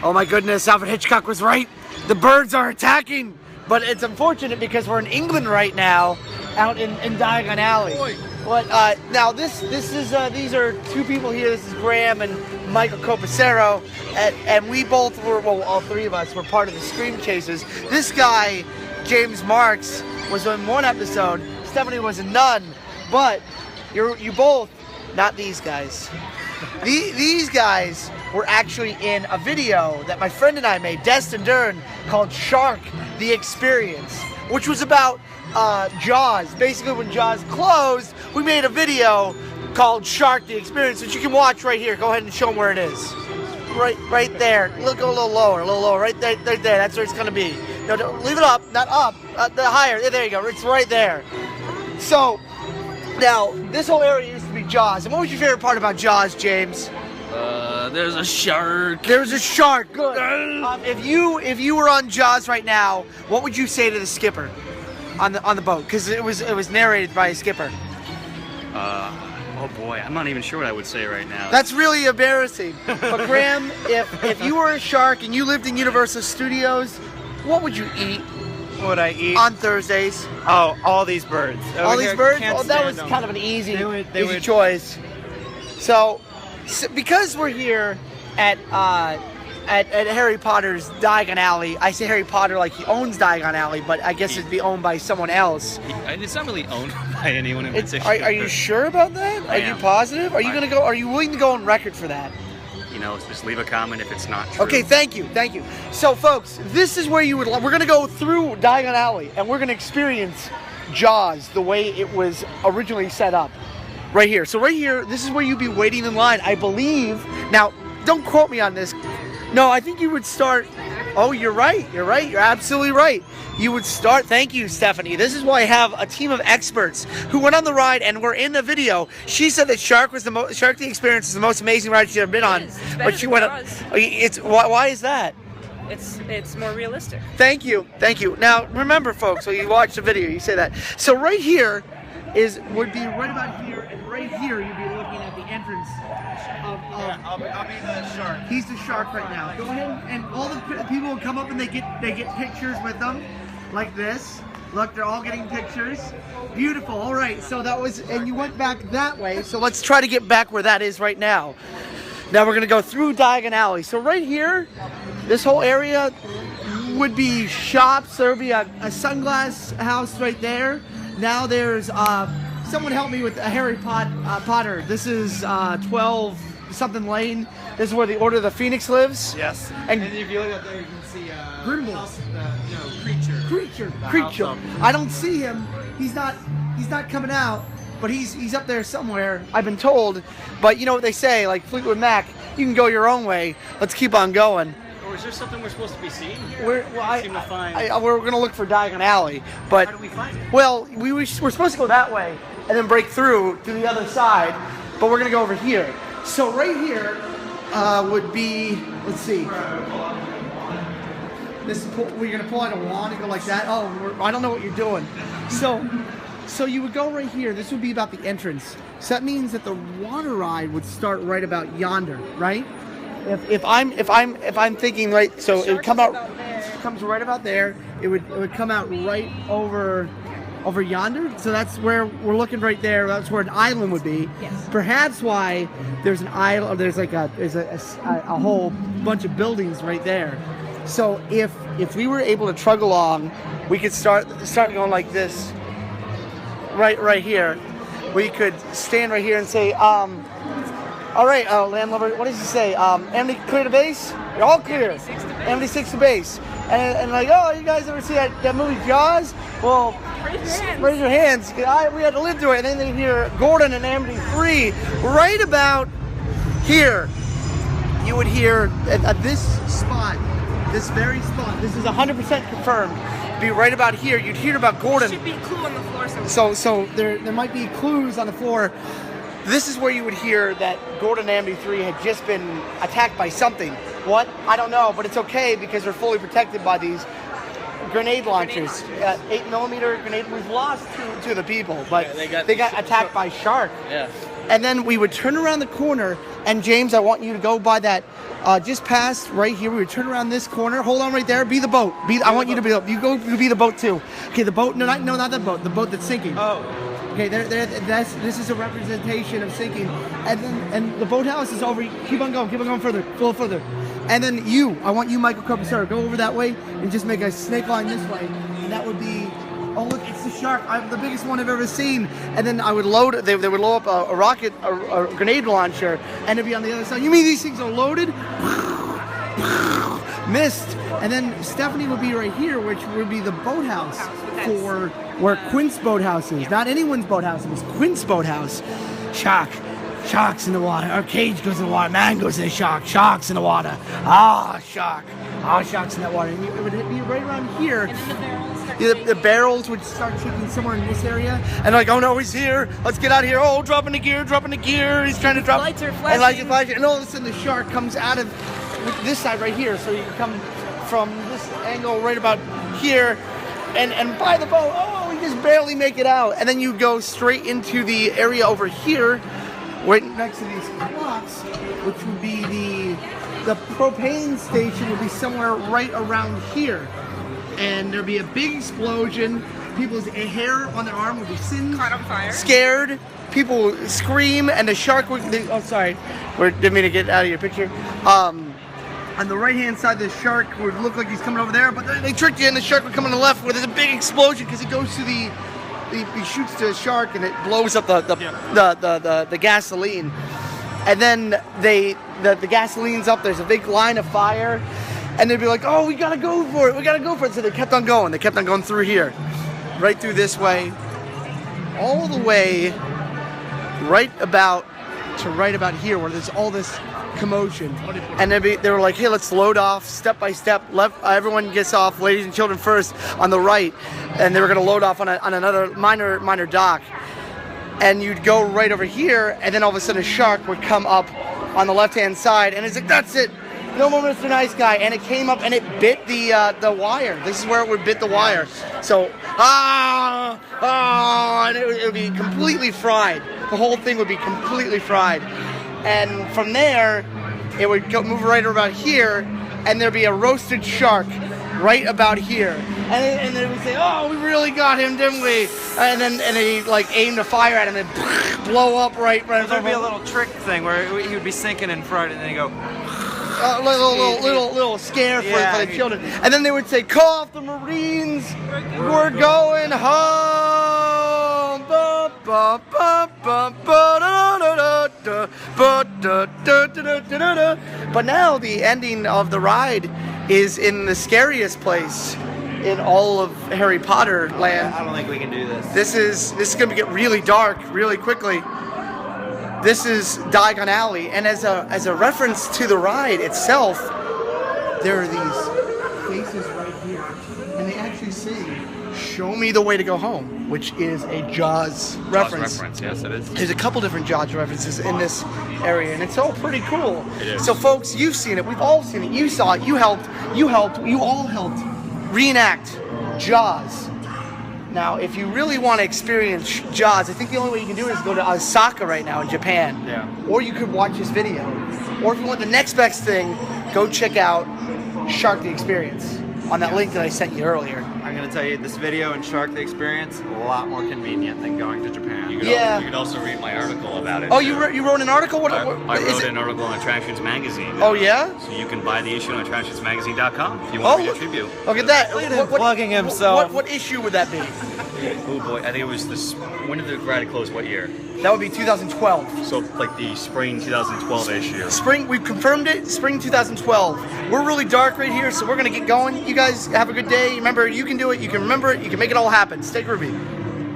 Oh my goodness, Alfred Hitchcock was right. The birds are attacking. But it's unfortunate because we're in England right now, out in Diagon Alley. But now these are two people here. This is Graham and Michael Copacero, and we both were, well, all three of us were part of the Scream Chasers. This guy, James Marks, was on one episode. Stephanie was in none. But you both, not these guys. These guys were actually in a video that my friend and I made, Destin Dern, called Shark the Experience, which was about Jaws. Basically, when Jaws closed, we made a video called Shark the Experience, which you can watch right here. Go ahead and show them where it is. Right there. Look a little lower, right there, That's where it's gonna be. No, don't, leave it up, not up, the higher. There you go. It's right there. So now this whole area used to be Jaws. And what was your favorite part about Jaws, James? There's a shark. There's a shark. Good. If you were on Jaws right now, what would you say to the skipper on the boat? Because it was narrated by a skipper. Oh boy, I'm not even sure what I would say right now. That's really embarrassing. But Graham, if you were a shark and you lived in Universal Studios, what would you eat? What would I eat? On Thursdays. Oh, all these birds. All these birds? Oh, that was kind of an easy choice. So because we're here at Harry Potter's Diagon Alley, I say Harry Potter like he owns Diagon Alley, but I guess it'd be owned by someone else. It's not really owned by anyone in particular. Are you sure about that? Are you positive? Are you gonna go? Are you willing to go on record for that? You know, just leave a comment if it's not true. Okay, thank you. So, folks, this is where we're gonna go through Diagon Alley, and we're gonna experience Jaws the way it was originally set up. Right here. So right here, this is where you'd be waiting in line, I believe. Now, don't quote me on this. No, I think you would start. Oh, you're right. You're absolutely right. You would start. Thank you, Stephanie. This is why I have a team of experts who went on the ride and were in the video. She said that Shark the Experience is the most amazing ride she's ever been on. But she went. Why is that? It's more realistic. Thank you. Now, remember, folks, when you watch the video, you say that. So right here would be right about here, and right here you'd be looking at the entrance of I'll be the shark. He's the shark right now. Go ahead, and all the people will come up and they get pictures with them, like this. Look, they're all getting pictures. Beautiful. All right, so that was, and you went back that way. So let's try to get back where that is right now. Now we're gonna go through Diagon Alley. So right here, this whole area would be shops. There would be a sunglass house right there. Now there's, someone help me with Harry Potter. This is 12 something lane. This is where the Order of the Phoenix lives. Yes. And if you look up there, you can see Grimble. Creature. I don't see him. He's not coming out, but he's up there somewhere, I've been told. But you know what they say, like Fleetwood Mac, you can go your own way. Let's keep on going. Or is there something we're supposed to be seeing here? We're going to look for Diagon Alley, but how do we find it? Well, we're supposed to go that way and then break through to the other side, but we're going to go over here. So right here would be, let's see. We're going to pull out a wand and go like that. Oh, I don't know what you're doing. So you would go right here. This would be about the entrance. So that means that the water ride would start right about yonder, right? If I'm thinking right, so it would come out. Comes right about there. It would come out right over yonder. So that's where we're looking right there. That's where an island would be. Yes. Perhaps why there's an island. There's a whole bunch of buildings right there. So if we were able to trug along, we could start going like this. Right here. We could stand right here and say, all right, landlubber, what does he say? Emily, clear to base? You're all clear. Emily 6 to base. And like, oh, you guys ever see that movie Jaws? Well, raise your hands. We had to live through it. And then they hear Gordon and Amity 3. Right about here, you would hear at this spot, this very spot, this is 100% confirmed, be right about here. You'd hear about Gordon. There should be a clue on the floor somewhere. So there might be clues on the floor. This is where you would hear that Gordon and Amity 3 had just been attacked by something. What? I don't know, but it's okay because they're fully protected by these grenade launchers. 8mm grenade. We've lost two of the people, but Yeah, they got attacked by shark. Yeah. And then we would turn around the corner, and James, I want you to go by that, just past right here. We would turn around this corner. Hold on right there. Be the boat. I want you to be. You be the boat too. Okay, the boat. No, not the boat. The boat that's sinking. Oh. Okay, this is a representation of sinking, and the boathouse is over. Keep on going further, a little further, and then I want you, Michael Corpusaro, go over that way and just make a snake line this way, and that would be. Oh look, it's the shark! The biggest one I've ever seen. And then I would load. They would load up a rocket, a grenade launcher, and it'd be on the other side. You mean these things are loaded? Missed. And then Stephanie would be right here, which would be the boathouse for where Quint's boathouse is. Not anyone's boathouse. It was Quint's boathouse. Sharks in the water. Our cage goes in the water. Man goes in the shark. Sharks in the water. Shark. Sharks in that water. And it would be right around here. The barrels would start shaking somewhere in this area, and like, oh no, he's here. Let's get out of here. Oh, dropping the gear. He's trying to drop. Lights are And lights are flashing. flashing. And all of a sudden, the shark comes out of this side right here. So you can come from this angle right about here, and by the boat. Oh, you just barely make it out, and then you go straight into the area over here, right next to these clocks, which would be the propane station. Would be somewhere right around here. And there'd be a big explosion. People's hair on their arm would be singed, Caught on fire. scared. People would scream, and the shark would. Sorry, didn't mean to get out of your picture. On the right-hand side, the shark would look like he's coming over there, but they tricked you, and the shark would come on the left, where there's a big explosion because it goes to he shoots the shark, and it blows up the gasoline, and then the gasoline's up. There's a big line of fire. And they'd be like, oh, we gotta go for it. So they kept on going. They kept on going through here, right through this way, all the way right about here, where there's all this commotion. And they were like, hey, let's load off step by step. Everyone gets off, ladies and children first, on the right. And they were gonna load off on another minor dock. And you'd go right over here, and then all of a sudden a shark would come up on the left-hand side, and it's like, that's it. No more Mr. Nice Guy, and it came up and it bit the wire. This is where it would bit the wire. So, and it would be completely fried. The whole thing would be completely fried. And from there, it would move right about here, and there'd be a roasted shark right about here. And they would say, oh, we really got him, didn't we? And they like aimed a fire at him and blow up right in front There'd of be a him. little trick thing where he would be sinking in front, and then you go. Little scare for the children. And then they would say, call off the Marines, we're going home. But now the ending of the ride is in the scariest place in all of Harry Potter land. I don't think we can do this. This is going to get really dark really quickly. This is Diagon Alley, and as a reference to the ride itself, there are these faces right here, and they actually sing "Show Me the Way to Go Home," which is a Jaws reference. Yes, it is. There's a couple different Jaws references in this area, and it's all pretty cool. It is. So, folks, you've seen it. We've all seen it. You saw it. You helped. You all helped reenact Jaws. Now, if you really want to experience Jaws, I think the only way you can do it is go to Osaka right now in Japan. Yeah. Or you could watch this video. Or if you want the next best thing, go check out Shark the Experience on that link that I sent you earlier. I'm gonna tell you, this video and Shark the Experience, a lot more convenient than going to Japan. You could also read my article about it. Oh, you wrote an article? I wrote an article on Attractions Magazine. Oh, yeah? So you can buy the issue on attractionsmagazine.com if you want to read a tribute. Look at that. Plugging himself. What issue would that be? Oh boy, I think it was this. When did the ride close? What year? That would be 2012. So like the spring 2012 issue. Spring, we've confirmed it, spring 2012. We're really dark right here, so we're going to get going. You guys have a good day. Remember, you can do it, you can remember it, you can make it all happen. Stay groovy.